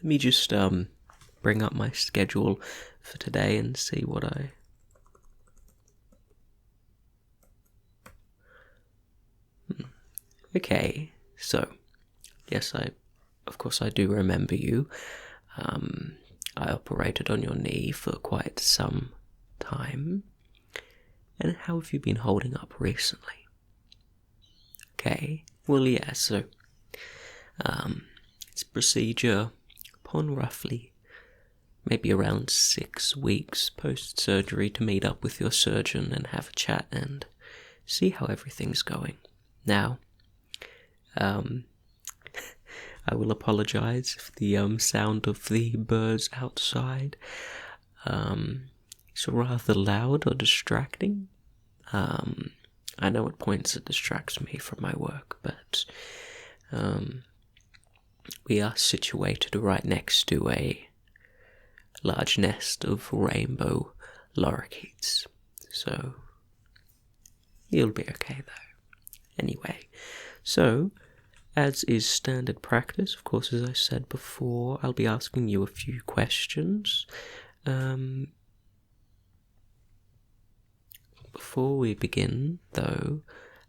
let me just bring up my schedule for today and see what Okay, so, yes, of course I do remember you. I operated on your knee for quite some time. And how have you been holding up recently? Okay, well, yeah, so, it's a procedure upon roughly maybe around 6 weeks post-surgery to meet up with your surgeon and have a chat and see how everything's going. Now, I will apologize if the sound of the birds outside is rather loud or distracting. I know at points it distracts me from my work, but we are situated right next to a large nest of rainbow lorikeets, so you'll be okay though. Anyway, so, as is standard practice, of course, as I said before, I'll be asking you a few questions. Before we begin, though,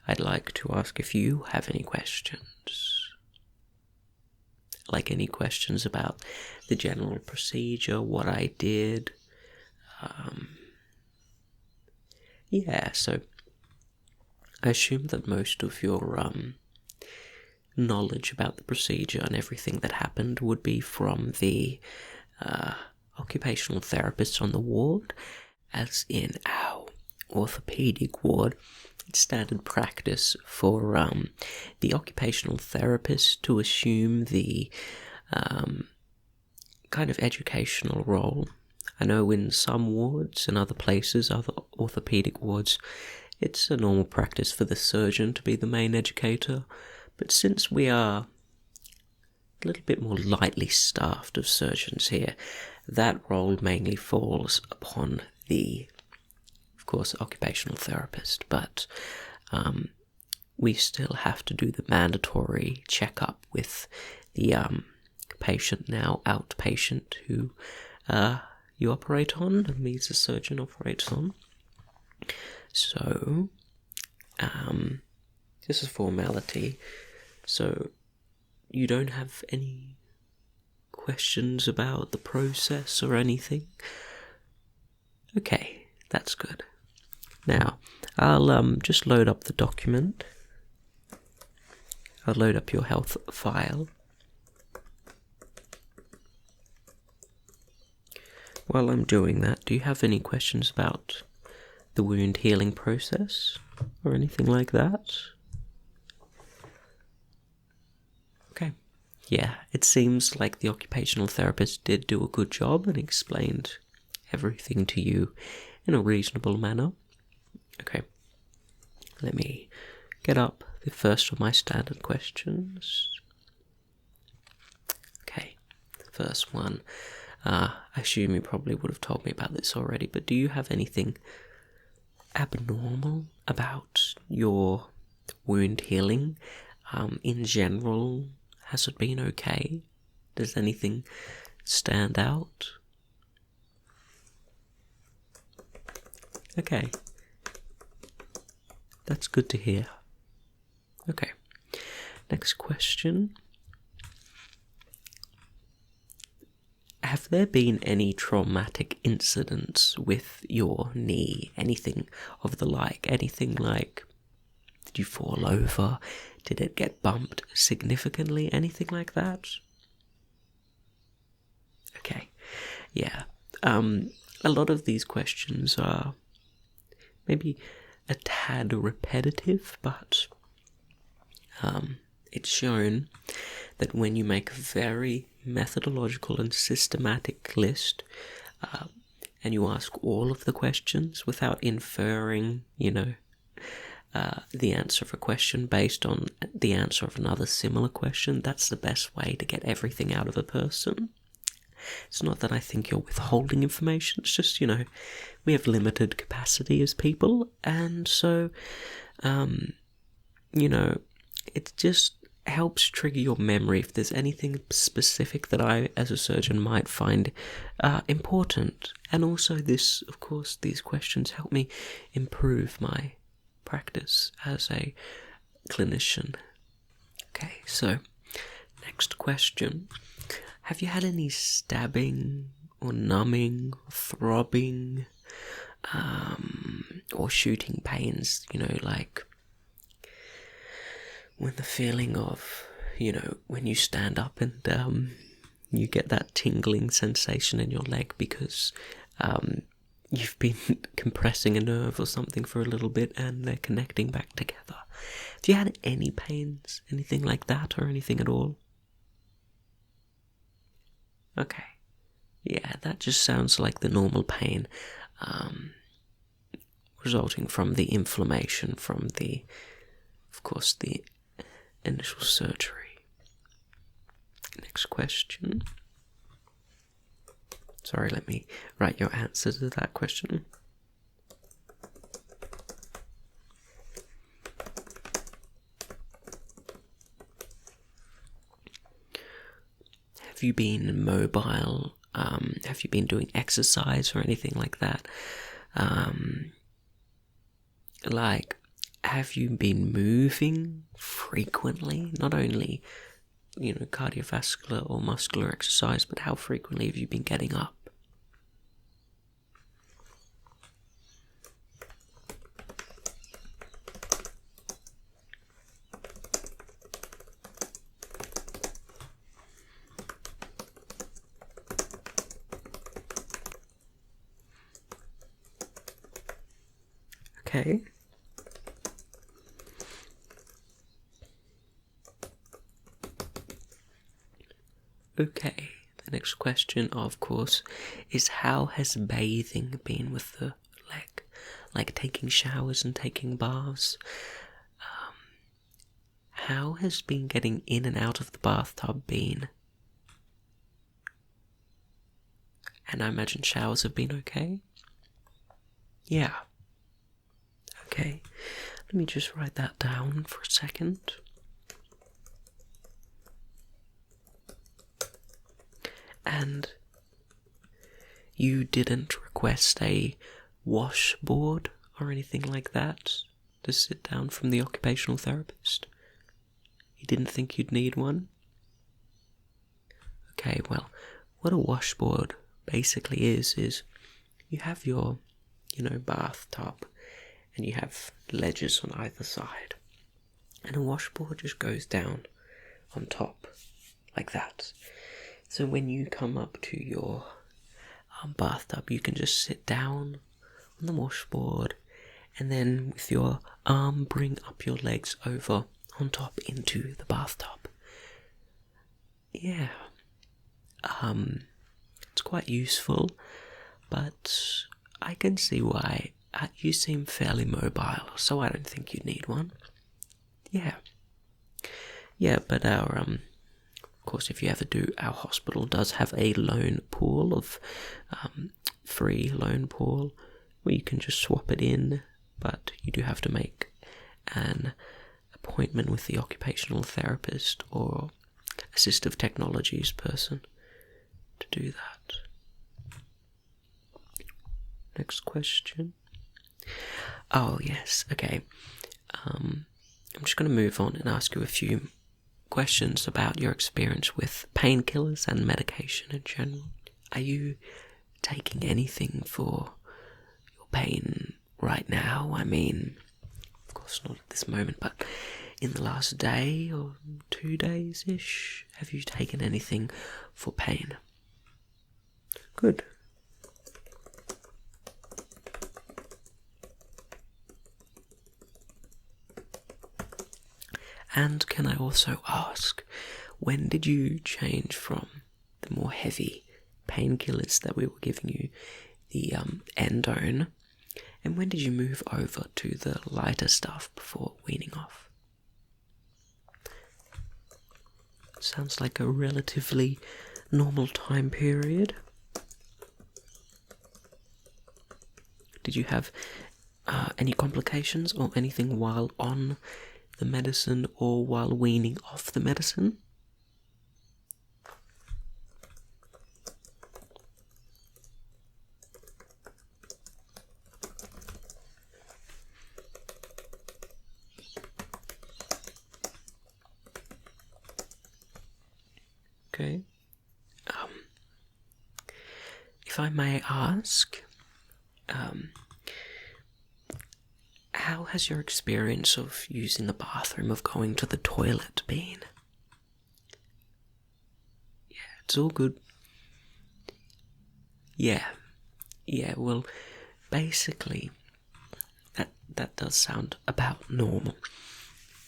I'd like to ask if you have any questions. Like any questions about the general procedure, what I did. Yeah, so I assume that most of your knowledge about the procedure and everything that happened would be from the occupational therapists on the ward, as in our orthopedic ward. It's standard practice for the occupational therapist to assume the kind of educational role. I know in some wards and other places, other orthopedic wards, it's a normal practice for the surgeon to be the main educator, but since we are a little bit more lightly staffed of surgeons here, that role mainly falls upon the, of course, occupational therapist, but we still have to do the mandatory checkup with the patient, now outpatient, who you operate on, and me as a surgeon operates on. So, this is formality, so you don't have any questions about the process or anything? Okay, that's good. Now, I'll just load up the document. I'll load up your health file. While I'm doing that, do you have any questions about the wound healing process or anything like that? Okay. Yeah, it seems like the occupational therapist did do a good job and explained everything to you in a reasonable manner. Okay. Let me get up the first of my standard questions. Okay, the first one. I assume you probably would have told me about this already, but do you have anything abnormal about your wound healing? In general, has it been okay? Does anything stand out? Okay. That's good to hear. Okay. Next question. Have there been any traumatic incidents with your knee? Anything of the like? Anything like, did you fall over? Did it get bumped significantly? Anything like that? Okay. Yeah. A lot of these questions are maybe a tad repetitive, but it's shown that when you make a very methodological and systematic list, and you ask all of the questions without inferring, the answer of a question based on the answer of another similar question, that's the best way to get everything out of a person. It's not that I think you're withholding information, it's just, we have limited capacity as people, and so, it's just helps trigger your memory if there's anything specific that I, as a surgeon, might find important. And also this, of course, these questions help me improve my practice as a clinician. Okay, so next question. Have you had any stabbing or numbing, or throbbing, or shooting pains, like when the feeling of, when you stand up and you get that tingling sensation in your leg because you've been compressing a nerve or something for a little bit and they're connecting back together. Have you had any pains, anything like that, or anything at all? Okay. Yeah, that just sounds like the normal pain resulting from the inflammation from the initial surgery. Next question. Sorry, let me write your answer to that question. Have you been mobile? Have you been doing exercise or anything like that? Have you been moving frequently? Not only, cardiovascular or muscular exercise, but how frequently have you been getting up? Okay. Okay, the next question, of course, is how has bathing been with the leg? Like taking showers and taking baths? How has been getting in and out of the bathtub been? And I imagine showers have been okay? Yeah. Okay, let me just write that down for a second. And you didn't request a washboard or anything like that to sit down from the occupational therapist? You didn't think you'd need one? Okay, well, what a washboard basically is you have your, bathtub and you have ledges on either side. And a washboard just goes down on top, like that. So when you come up to your bathtub, you can just sit down on the washboard and then with your arm bring up your legs over on top into the bathtub. Yeah. It's quite useful, but I can see why. You seem fairly mobile, so I don't think you need one. Yeah. Yeah, but of course, if you ever do, our hospital does have a lone pool of free lone pool where you can just swap it in, but you do have to make an appointment with the occupational therapist or assistive technologies person to do that. Next question. Oh yes, okay. I'm just going to move on and ask you a few questions about your experience with painkillers and medication in general. Are you taking anything for your pain right now? I mean, of course not at this moment, but in the last day or 2 days-ish, have you taken anything for pain? Good. And can I also ask, when did you change from the more heavy painkillers that we were giving you, the endone, and when did you move over to the lighter stuff before weaning off? Sounds like a relatively normal time period. Did you have any complications or anything while on the medicine or while weaning off the medicine? Okay. If I may ask, how has your experience of using the bathroom, of going to the toilet been? Yeah, it's all good. Yeah, well, basically, that does sound about normal.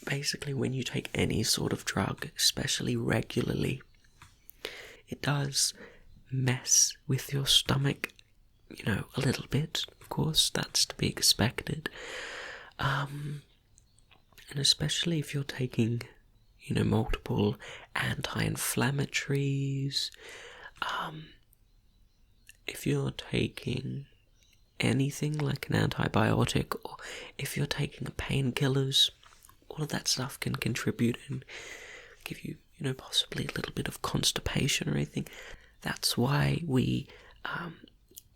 Basically, when you take any sort of drug, especially regularly, it does mess with your stomach, a little bit. Of course, that's to be expected. And especially if you're taking, multiple anti-inflammatories, if you're taking anything like an antibiotic, or if you're taking painkillers, all of that stuff can contribute and give you, possibly a little bit of constipation or anything. That's why we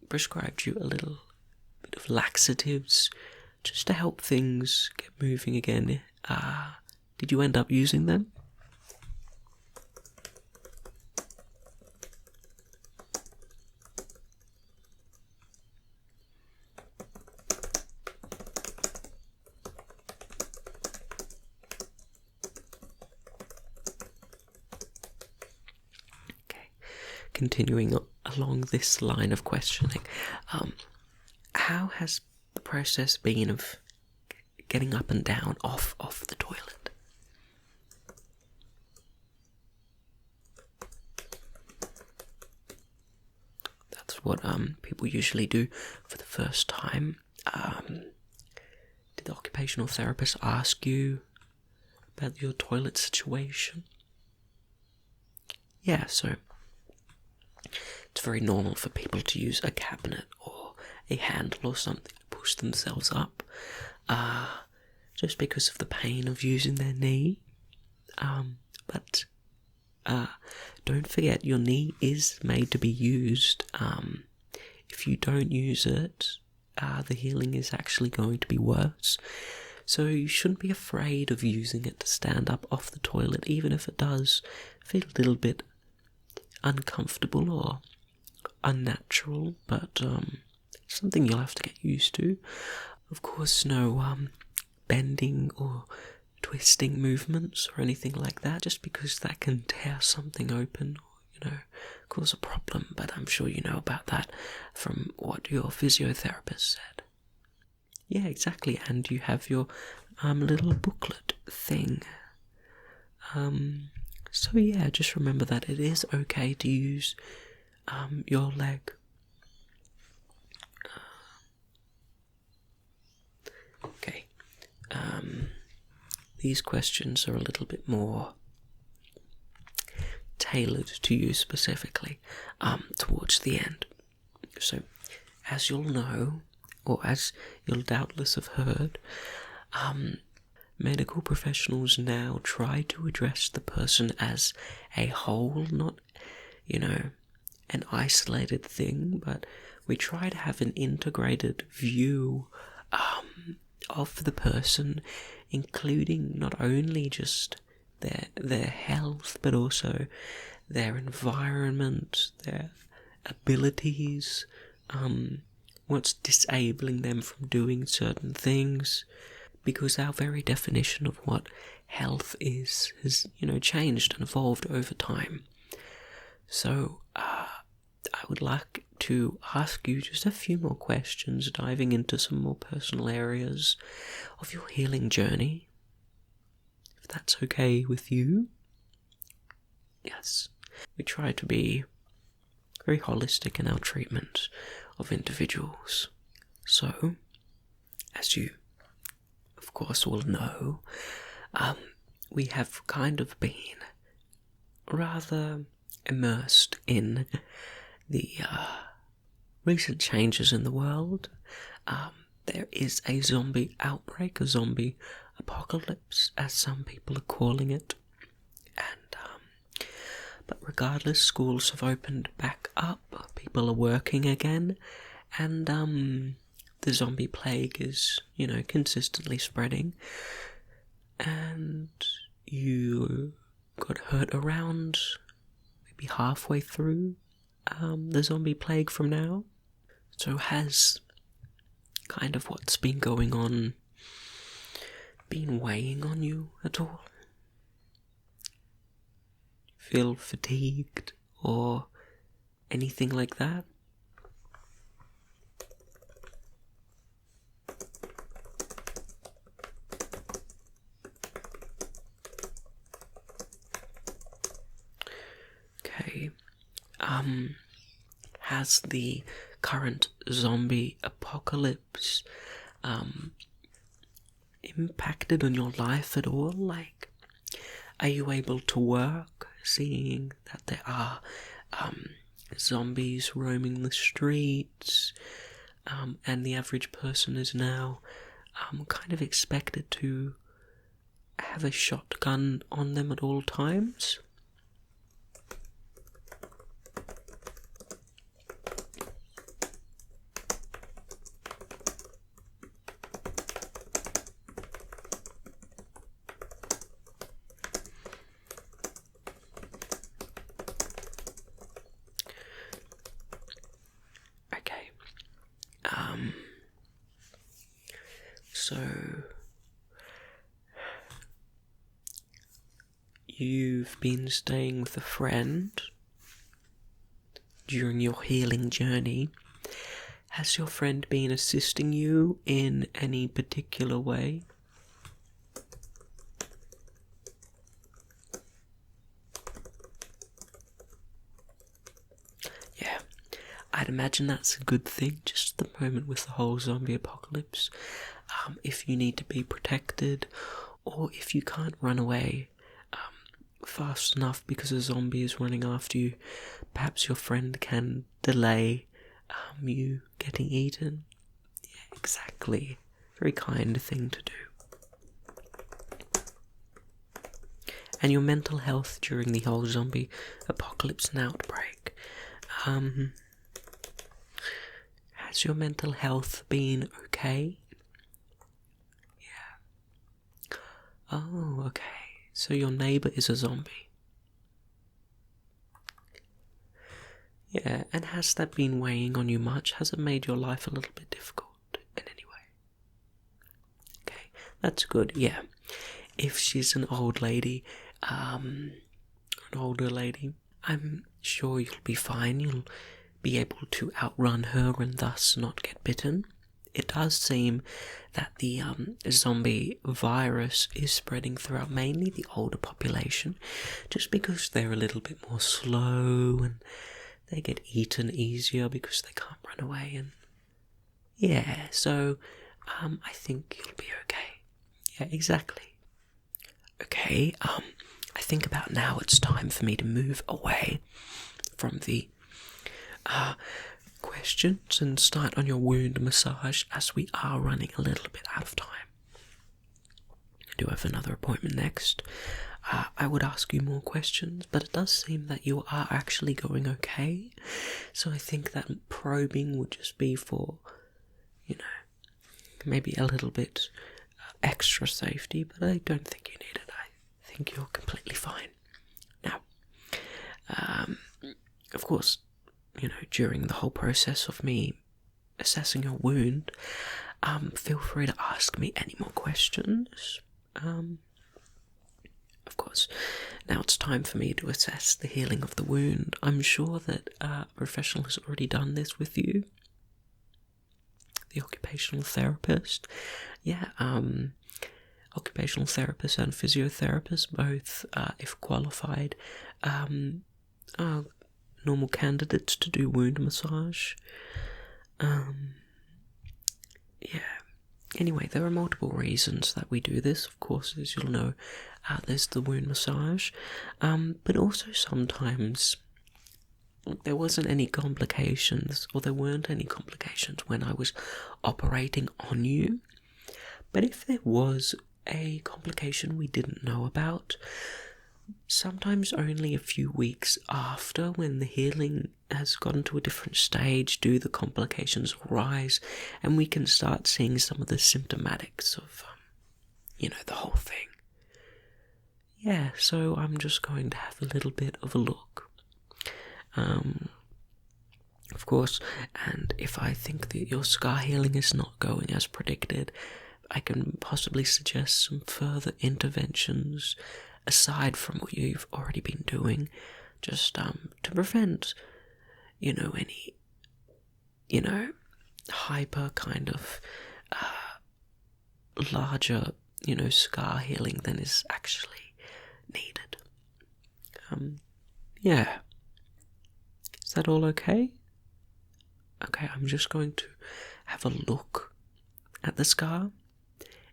prescribed you a little bit of laxatives just to help things get moving again. Did you end up using them? Continuing along this line of questioning, how has the process been of getting up and down off the toilet? That's what people usually do for the first time. Did the occupational therapist ask you about your toilet situation? Yeah, so it's very normal for people to use a cabinet or a handle or something to push themselves up, just because of the pain of using their knee. But don't forget, your knee is made to be used. If you don't use it, the healing is actually going to be worse. So you shouldn't be afraid of using it to stand up off the toilet, even if it does feel a little bit uncomfortable or unnatural, but something you'll have to get used to. Of course, no bending or twisting movements or anything like that, just because that can tear something open or, cause a problem, but I'm sure you know about that from what your physiotherapist said. Yeah, exactly, and you have your little booklet thing. So yeah, just remember that it is okay to use your leg. Okay. These questions are a little bit more tailored to you specifically towards the end. So, as you'll know, or as you'll doubtless have heard, medical professionals now try to address the person as a whole, not, an isolated thing, but we try to have an integrated view of the person, including not only just their health, but also their environment, their abilities, what's disabling them from doing certain things, because our very definition of what health is has, changed and evolved over time. So, I would like to ask you just a few more questions, diving into some more personal areas of your healing journey, if that's okay with you. Yes, we try to be very holistic in our treatment of individuals. So, as you, of course, will know, we have kind of been rather immersed in the recent changes in the world. There is a zombie outbreak, a zombie apocalypse, as some people are calling it. And but regardless, schools have opened back up, people are working again, and the zombie plague is, consistently spreading. And you got hurt around maybe halfway through the zombie plague from now. So has kind of what's been going on been weighing on you at all? Feel fatigued or anything like that? Okay. Has the current zombie apocalypse impacted on your life at all? Like, are you able to work, seeing that there are zombies roaming the streets, and the average person is now kind of expected to have a shotgun on them at all times? So, you've been staying with a friend during your healing journey. Has your friend been assisting you in any particular way? Yeah, I'd imagine that's a good thing, just at the moment with the whole zombie apocalypse. If you need to be protected, or if you can't run away fast enough because a zombie is running after you, perhaps your friend can delay you getting eaten. Yeah, exactly. Very kind thing to do. And your mental health during the whole zombie apocalypse and outbreak. Has your mental health been okay? Yeah. Oh, okay. So your neighbour is a zombie. Yeah, and has that been weighing on you much? Has it made your life a little bit difficult in any way? Okay, that's good, yeah. If she's an old lady, an older lady, I'm sure you'll be fine. You'll be able to outrun her and thus not get bitten. It does seem that the zombie virus is spreading throughout mainly the older population, just because they're a little bit more slow and they get eaten easier because they can't run away. And yeah, so I think you'll be okay. Yeah, exactly. Okay, I think about now it's time for me to move away from the questions and start on your wound massage, as we are running a little bit out of time. I do have another appointment next. I would ask you more questions, but it does seem that you are actually going okay. So I think that probing would just be for, maybe a little bit extra safety, but I don't think you need it. I think you're completely fine. Now, of course, during the whole process of me assessing your wound, feel free to ask me any more questions. Of course, now it's time for me to assess the healing of the wound. I'm sure that a professional has already done this with you. The occupational therapist. Yeah, occupational therapists and physiotherapists, both, if qualified, are normal candidates to do wound massage. Yeah. Anyway, there are multiple reasons that we do this. Of course, as you'll know, there's the wound massage, but also sometimes there wasn't any complications, or there weren't any complications when I was operating on you. But if there was a complication we didn't know about. Sometimes only a few weeks after, when the healing has gotten to a different stage, do the complications arise, and we can start seeing some of the symptomatics of, the whole thing. Yeah, so I'm just going to have a little bit of a look. Of course, and if I think that your scar healing is not going as predicted, I can possibly suggest some further interventions aside from what you've already been doing, just to prevent, any, hyper kind of larger, scar healing than is actually needed. Yeah. Is that all okay? Okay, I'm just going to have a look at the scar,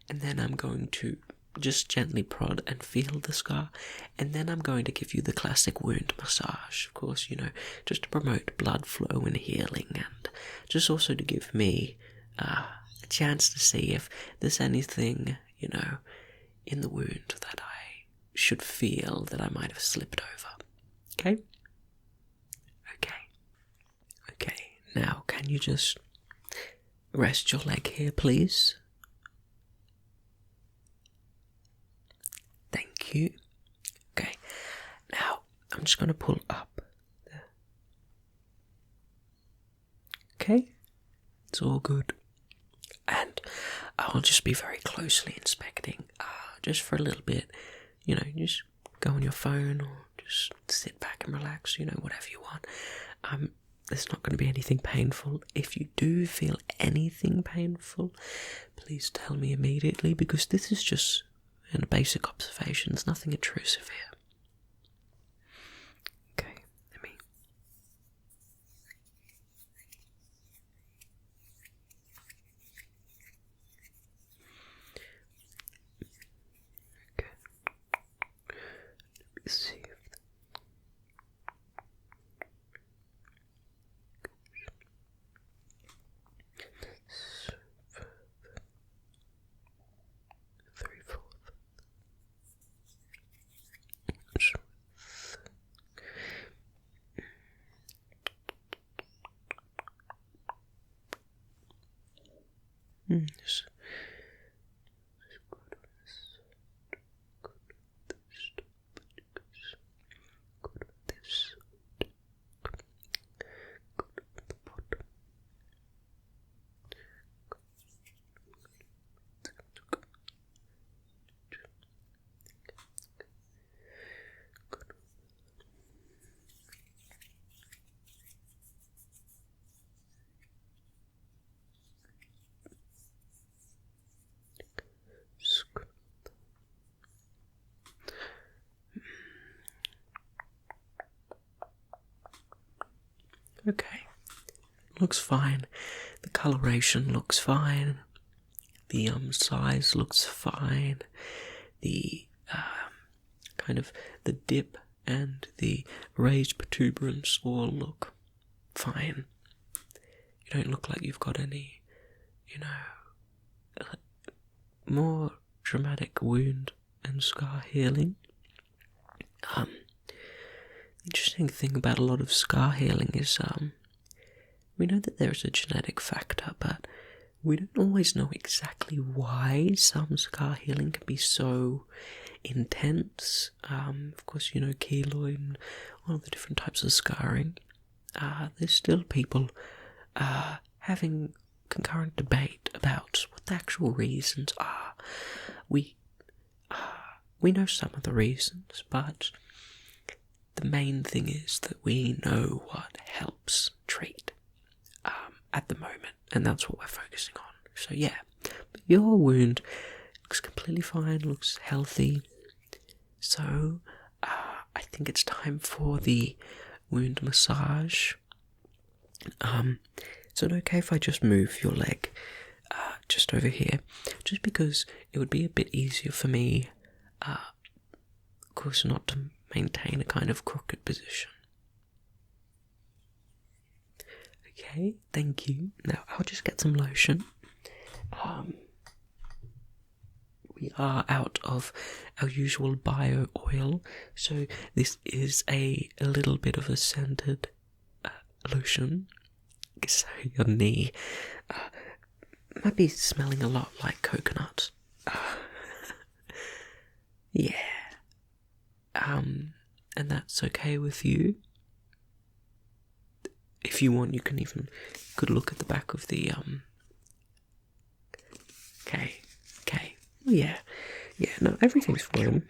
and then I'm going to just gently prod and feel the scar, and then I'm going to give you the classic wound massage, of course, just to promote blood flow and healing, and just also to give me a chance to see if there's anything, in the wound that I should feel that I might have slipped over. Okay? Okay, now can you just rest your leg here, please? Thank you. Okay, now I'm just going to pull up there. Okay, it's all good. And I'll just be very closely inspecting, just for a little bit, just go on your phone or just sit back and relax, whatever you want. There's not going to be anything painful. If you do feel anything painful, please tell me immediately, because this is just basic observations, nothing intrusive here. Okay, let me... Okay. Let me see. Yes. Okay, looks fine. The coloration looks fine. The size looks fine. The kind of the dip and the raised protuberance all look fine. You don't look like you've got any, more dramatic wound and scar healing. Interesting thing about a lot of scar healing is we know that there's a genetic factor, but we don't always know exactly why some scar healing can be so intense. Of course, keloid and all of the different types of scarring. There's still people having concurrent debate about what the actual reasons are. We know some of the reasons, but the main thing is that we know what helps treat at the moment, and that's what we're focusing on. So yeah, but your wound looks completely fine, looks healthy. So I think it's time for the wound massage. Is it okay if I just move your leg just over here? Just because it would be a bit easier for me, of course, not to maintain a kind of crooked position. Okay, thank you. Now I'll just get some lotion. we are out of our usual bio oil, so this is a little bit of a scented lotion. So your knee might be smelling a lot like coconut. Yeah. And that's okay with you. If you want, you can even could look at the back of the Okay. Yeah, no, everything's fine.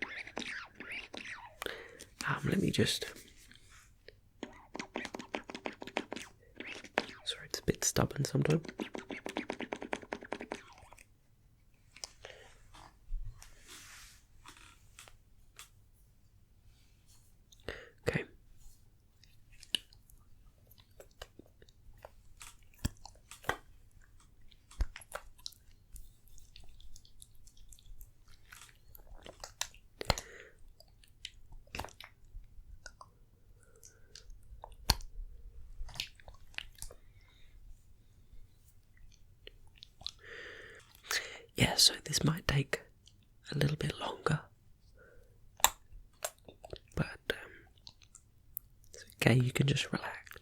Let me just... Sorry, it's a bit stubborn sometimes. Okay. Yeah, so this might take a little bit longer, but it's okay, you can just relax.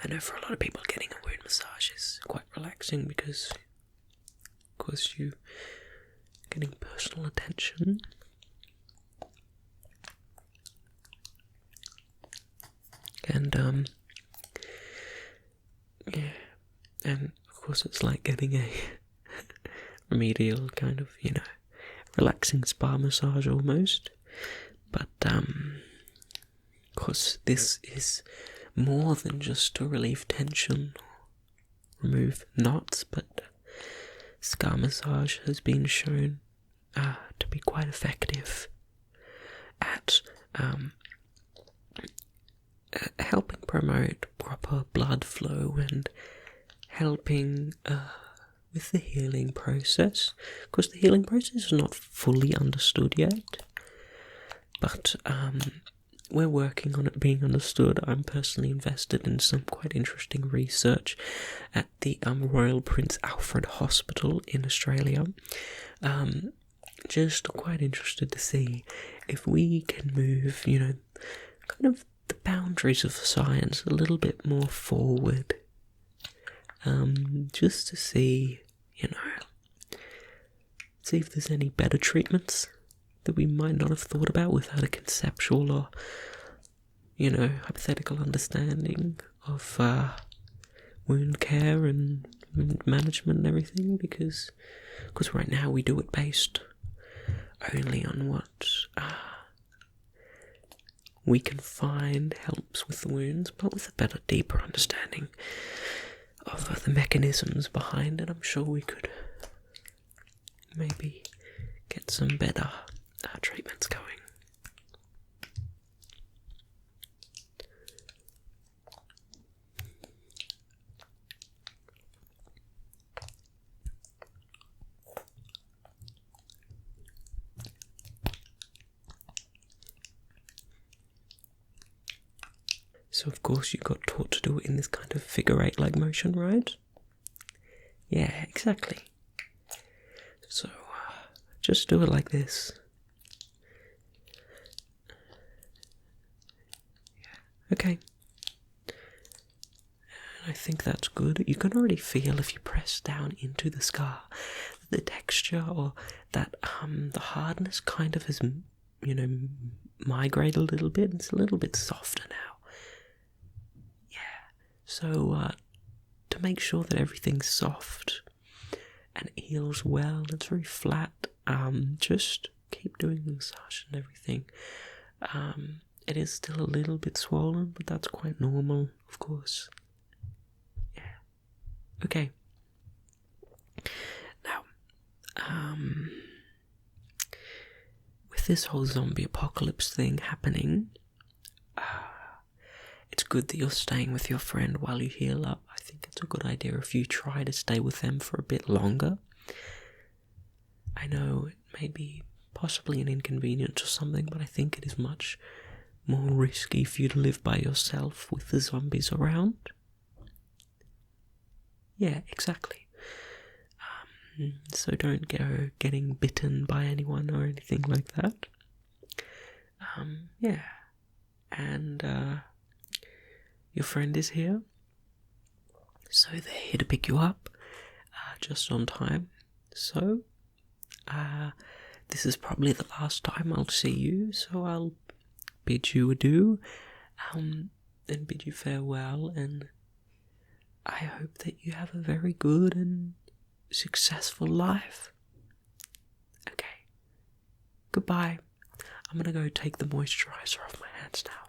I know for a lot of people getting a wound massage is quite relaxing because, of course, you're getting personal attention. And, yeah, and of course it's like getting a remedial kind of, relaxing spa massage almost. But, of course, this is more than just to relieve tension or remove knots, but scar massage has been shown to be quite effective at helping promote proper blood flow and helping with the healing process. Of course, the healing process is not fully understood yet, but we're working on it being understood. I'm personally invested in some quite interesting research at the Royal Prince Alfred Hospital in Australia. Just quite interested to see if we can move, kind of the boundaries of science a little bit more forward. Just to see, see if there's any better treatments that we might not have thought about without a conceptual or, hypothetical understanding of wound care and wound management and everything, because right now we do it based only on what we can find helps with the wounds, but with a better, deeper understanding of the mechanisms behind it, I'm sure we could maybe get some better treatments going. So of course you got taught to do it in this kind of figure 8-like motion, right? Yeah, exactly. So just do it like this. Okay. And I think that's good. You can already feel if you press down into the scar, the texture or that the hardness kind of has, migrated a little bit. It's a little bit softer now. So, to make sure that everything's soft and heals well, it's very flat, just keep doing the massage and everything. It is still a little bit swollen, but that's quite normal, of course. Yeah. Okay. Now, with this whole zombie apocalypse thing happening, it's good that you're staying with your friend while you heal up. I think it's a good idea if you try to stay with them for a bit longer. I know it may be possibly an inconvenience or something, but I think it is much more risky for you to live by yourself with the zombies around. Yeah, exactly. So don't go getting bitten by anyone or anything like that. Yeah. And your friend is here. So they're here to pick you up just on time. So this is probably the last time I'll see you, so I'll bid you adieu and bid you farewell, and I hope that you have a very good and successful life. Okay, goodbye. I'm gonna go take the moisturizer off my hands now.